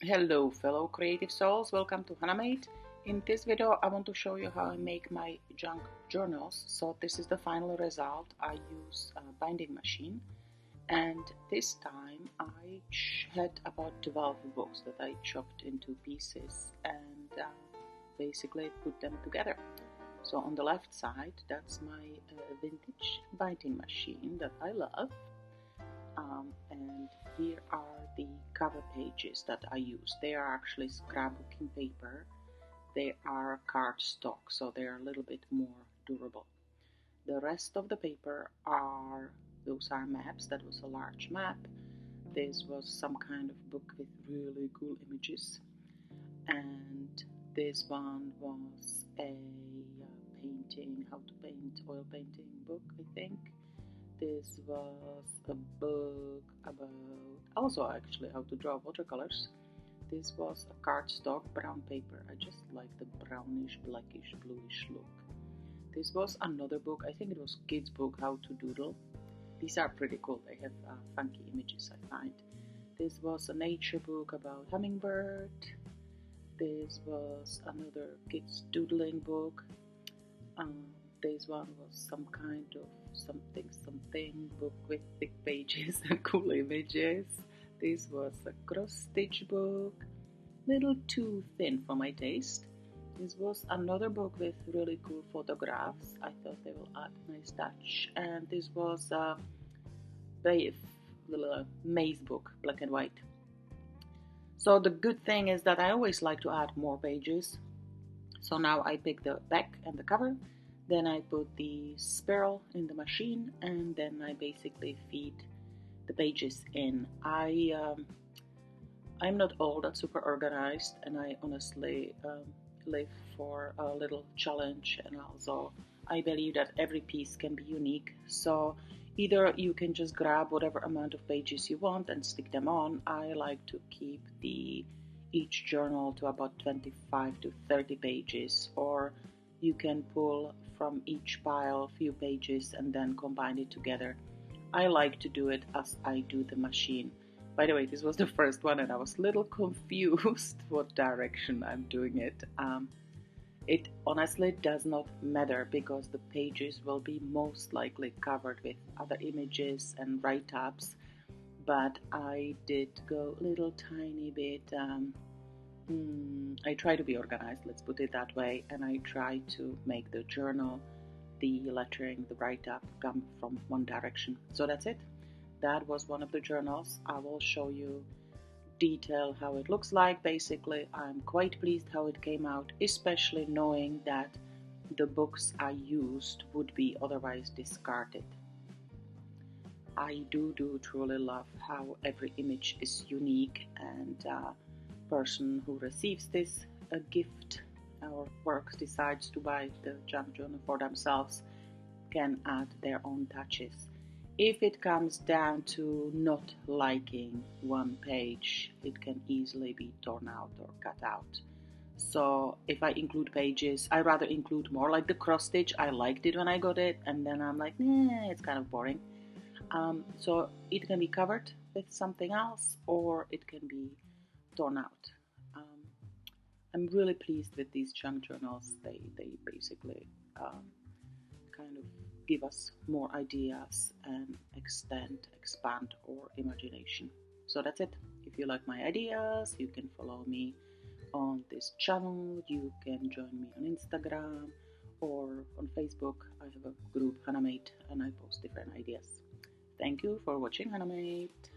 Hello fellow creative souls, welcome to Hanamate. In this video I want to show you how I make my junk journals. So this is the final result. I use a binding machine, and this time I had about 12 books that I chopped into pieces and basically put them together. So on the left side, that's my vintage binding machine that I love. And here are the cover pages that I use. They are actually scrapbooking paper. They are cardstock, so they are a little bit more durable. The rest of the paper those are maps. That was a large map. This was some kind of book with really cool images. And this one was a painting, how to paint, oil painting book, I think. This was a book about also actually how to draw watercolors. This was a cardstock brown paper. I just like the brownish, blackish, bluish look. This was another book. I think it was kids' book, How to Doodle. These are pretty cool. They have funky images, I find. This was a nature book about hummingbird. This was another kids' doodling book. This one was some kind of something book with thick pages and cool images. This was a cross-stitch book, little too thin for my taste. This was another book with really cool photographs. I thought they will add a nice touch. And this was a little maze book, black and white. So the good thing is that I always like to add more pages. So now I pick the back and the cover. Then I put the spiral in the machine, and then I basically feed the pages in. I'm not all that super organized, and I honestly live for a little challenge, and also I believe that every piece can be unique. So either you can just grab whatever amount of pages you want and stick them on. I like to keep each journal to about 25 to 30 pages, or you can pull from each pile a few pages and then combine it together. I like to do it as I do the machine. By the way, this was the first one and I was a little confused what direction I'm doing it. It honestly does not matter because the pages will be most likely covered with other images and write-ups, but I did go a little tiny bit I try to be organized, let's put it that way, and I try to make the journal, the lettering, the write-up come from one direction. So that's it. That was one of the journals. I will show you detail how it looks like. Basically, I'm quite pleased how it came out, especially knowing that the books I used would be otherwise discarded. I do truly love how every image is unique, and person who receives this gift or work decides to buy the junk journal for themselves can add their own touches. If it comes down to not liking one page, it can easily be torn out or cut out. So if I include pages, I rather include more. Like the cross stitch, I liked it when I got it, and then I'm like, nah, it's kind of boring. So it can be covered with something else, or it can be torn out. I'm really pleased with these junk journals. They basically kind of give us more ideas and expand our imagination. So that's it. If you like my ideas, you can follow me on this channel. You can join me on Instagram or on Facebook. I have a group, Hanamate, and I post different ideas. Thank you for watching, Hanamate.